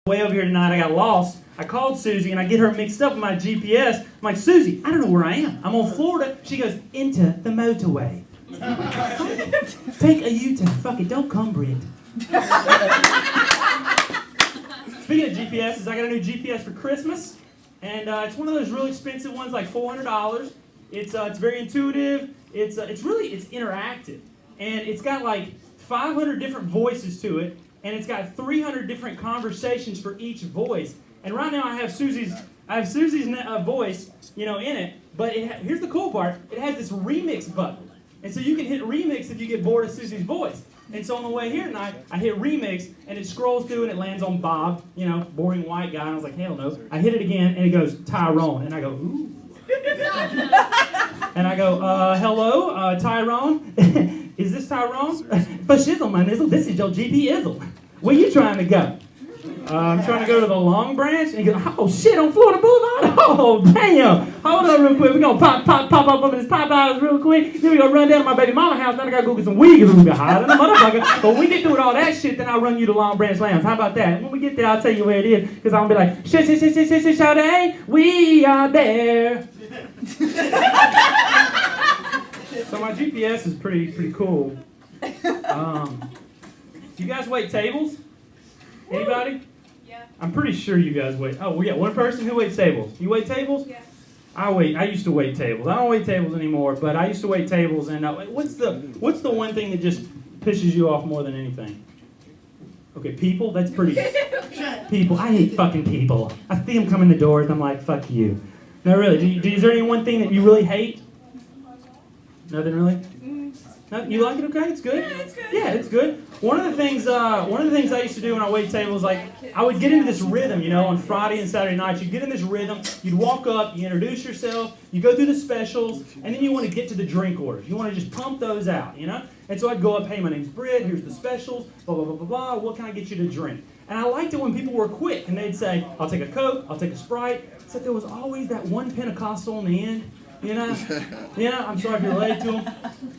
Way over here tonight, I got lost. I called Susie and I get her mixed up with my GPS. I'm like, Susie, I don't know where I am. I'm on Florida. She goes, into the motorway. Take a U-turn. Fuck it, don't come, Brit. Speaking of GPSs, I got a new GPS for Christmas. And it's one of those really expensive ones, like $400. It's very intuitive. It's interactive. And it's got like 500 different voices to it. And it's got 300 different conversations for each voice. And right now I have Susie's voice, in it. But here's the cool part: it has this remix button, and so you can hit remix if you get bored of Susie's voice. And so on the way here tonight, I hit remix, and it scrolls through, and it lands on Bob, boring white guy. And I was like, hell no. I hit it again, and it goes Tyrone, and I go, ooh. And I go, hello, Tyrone. Is this Tyrone? But shizzle, my nizzle, this is your GP-izzle. Where you trying to go? I'm trying to go to the Long Branch. And he goes, oh shit, on Florida Boulevard? Oh, damn. Hold on real quick. We're going to pop up over this Popeyes real quick. Then we're going to run down to my baby mama house. Then I got to go get some weed because we're going to be hot in the motherfucker. But when we get through with all that shit, then I'll run you to Long Branch Lounge. How about that? When we get there, I'll tell you where it is. Because I'm going to be like, shit, shout, we are there. So my GPS is pretty cool. Do you guys wait tables? Anybody? Yeah. I'm pretty sure you guys wait. Oh, we got one person who waits tables. You wait tables? Yeah. I used to wait tables. I don't wait tables anymore, but I used to wait tables. And what's the one thing that just pisses you off more than anything? Okay, people. That's pretty. People. I hate fucking people. I see them come in the doors. I'm like, fuck you. No, really. Is there any one thing that you really hate? Nothing really. No, you like it? Okay, it's good. Yeah, it's good. Yeah, it's good. One of the things I used to do when I wait tables, like I would get into this rhythm, on Friday and Saturday nights. You'd get in this rhythm. You'd walk up, you introduce yourself, you go through the specials, and then you want to get to the drink orders. You want to just pump those out, And so I'd go up, hey, my name's Britt. Here's the specials. Blah blah blah blah blah. What can I get you to drink? And I liked it when people were quick, and they'd say, I'll take a Coke, I'll take a Sprite. It's like there was always that one Pentecostal in the end. Yeah, I'm sorry if you're related to them.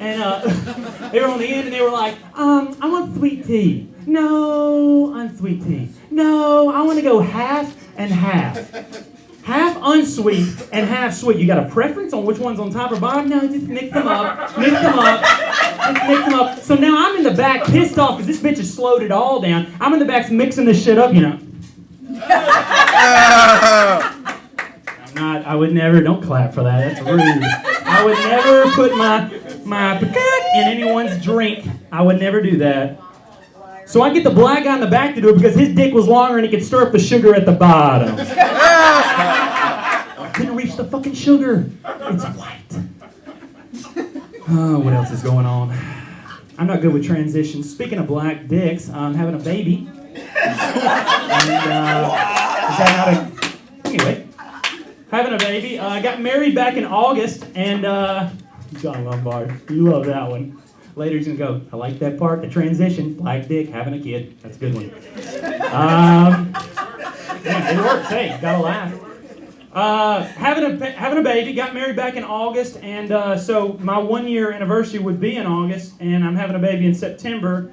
And they were on the end and they were like, I want sweet tea. No, unsweet tea. No, I want to go half and half. Half unsweet and half sweet. You got a preference on which one's on top or bottom? No, just mix them up. Mix them up. Just mix them up. So now I'm in the back pissed off because this bitch has slowed it all down. I'm in the back mixing this shit up, I would never, don't clap for that, that's rude. I would never put my in anyone's drink. I would never do that. So I get the black guy in the back to do it because his dick was longer and he could stir up the sugar at the bottom. I couldn't reach the fucking sugar. It's white. Oh, what else is going on? I'm not good with transitions. Speaking of black dicks, I'm having a baby. Anyway. Having a baby. I got married back in August, and John Lombard, you love that one. Later he's going to go, I like that part, the transition, black dick, having a kid. That's a good one. Yeah, it works. Hey, gotta laugh. Having a baby, got married back in August, and so my 1-year anniversary would be in August, and I'm having a baby in September.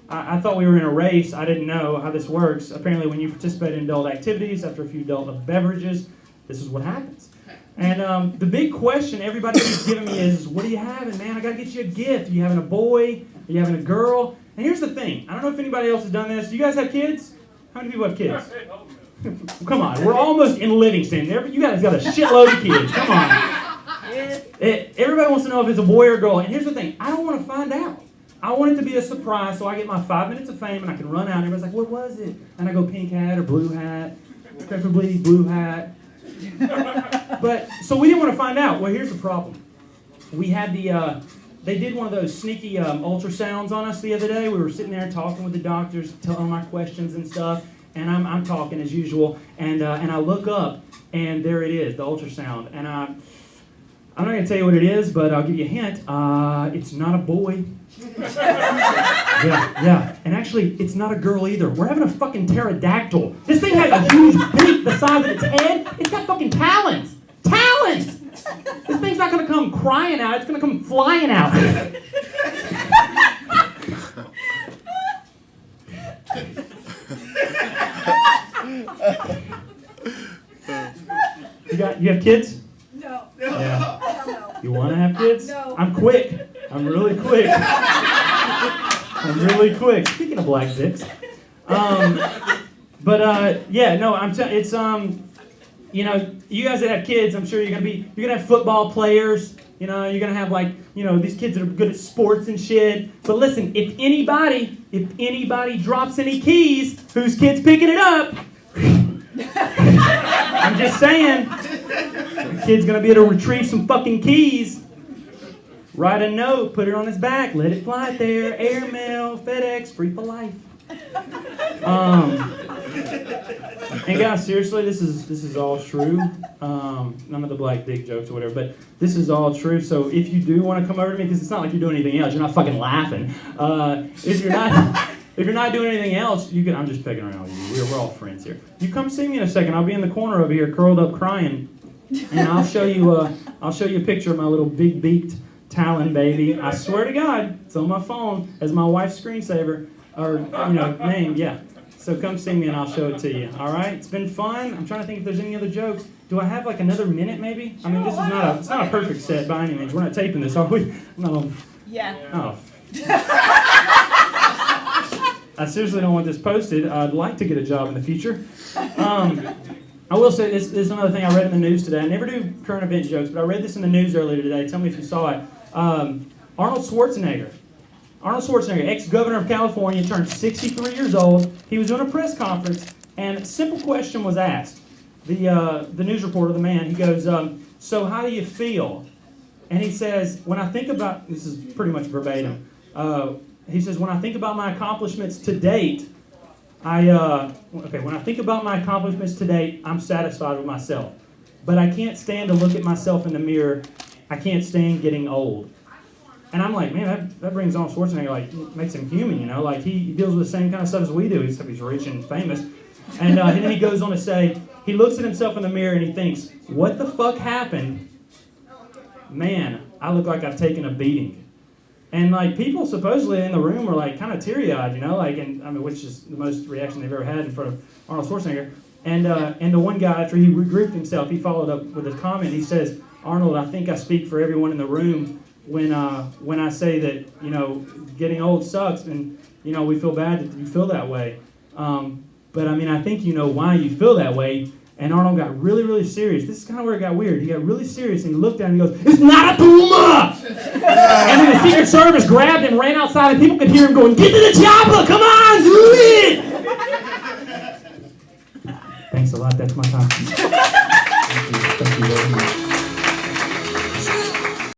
I thought we were in a race. I didn't know how this works. Apparently when you participate in adult activities, after a few adult beverages, this is what happens. And the big question everybody keeps giving me is, what are you having, man? I got to get you a gift. Are you having a boy? Are you having a girl? And here's the thing. I don't know if anybody else has done this. Do you guys have kids? How many people have kids? Come on. We're almost in Livingston. You guys got a shitload of kids. Come on. Everybody wants to know if it's a boy or a girl. And here's the thing. I don't want to find out. I want it to be a surprise, so I get my 5 minutes of fame, and I can run out. And everybody's like, what was it? And I go pink hat or blue hat, preferably blue hat. But so we didn't want to find out. Well, here's the problem. We had they did one of those sneaky ultrasounds on us the other day. We were sitting there talking with the doctors, telling my questions and stuff, and I'm talking as usual, and I look up, and there it is, the ultrasound, and I'm not going to tell you what it is, but I'll give you a hint. It's not a boy. Yeah. And actually, it's not a girl either. We're having a fucking pterodactyl. This thing has a huge beak the size of its head. It's got fucking talons. Talons! This thing's not going to come crying out. It's going to come flying out. You have kids? No. Yeah. Hell no. You want to have kids? No. I'm quick. I'm really quick. I'm really quick. Speaking of black dicks. Yeah, no, it's you know, you guys that have kids, I'm sure you're gonna have football players. You know, you're gonna have these kids that are good at sports and shit. But listen, if anybody drops any keys, whose kid's picking it up? I'm just saying, the kid's gonna be able to retrieve some fucking keys. Write a note, put it on his back, let it fly there. Airmail, FedEx, free for life. And guys, seriously, this is all true. None of the black dick jokes or whatever, but this is all true. So if you do want to come over to me, because it's not like you're doing anything else, you're not fucking laughing. If you're not doing anything else, you can. I'm just picking around with you. We're all friends here. You come see me in a second. I'll be in the corner over here, curled up, crying, and I'll show you a picture of my little big beaked Talon baby. I swear to God, it's on my phone as my wife's screensaver or name. Yeah. So come see me and I'll show it to you. All right? It's been fun. I'm trying to think if there's any other jokes. Do I have like another minute maybe? I mean, this is not a perfect set by any means. We're not taping this, are we? No. Yeah. Oh. I seriously don't want this posted. I'd like to get a job in the future. I will say this is another thing I read in the news today. I never do current event jokes, but I read this in the news earlier today. Tell me if you saw it. Arnold Schwarzenegger, ex-governor of California, turned 63 years old. He was doing a press conference, and a simple question was asked. The news reporter, the man, he goes, so how do you feel? And he says, when I think about, this is pretty much verbatim, he says, when I think about my accomplishments to date, when I think about my accomplishments to date, I'm satisfied with myself. But I can't stand to look at myself in the mirror. I can't stand getting old. And I'm like, man, that brings on Schwarzenegger, like, makes him human, you know? Like, he deals with the same kind of stuff as we do, except he's rich and famous. And then he goes on to say, he looks at himself in the mirror and he thinks, what the fuck happened? Man, I look like I've taken a beating. And, like, people supposedly in the room were, like, kind of teary-eyed, you know? Like, which is the most reaction they've ever had in front of Arnold Schwarzenegger. And the one guy, after he regrouped himself, he followed up with a comment. He says, Arnold, I think I speak for everyone in the room when I say that, you know, getting old sucks and, you know, we feel bad that you feel that way. But, I mean, I think you know why you feel that way. And Arnold got really, really serious. This is kind of where it got weird. He got really serious and he looked at him and he goes, it's not a Puma! And then the Secret Service grabbed him, ran outside, and people could hear him going, get to the chopper! Come on, do it! Thanks a lot. That's my time. Thank you very much.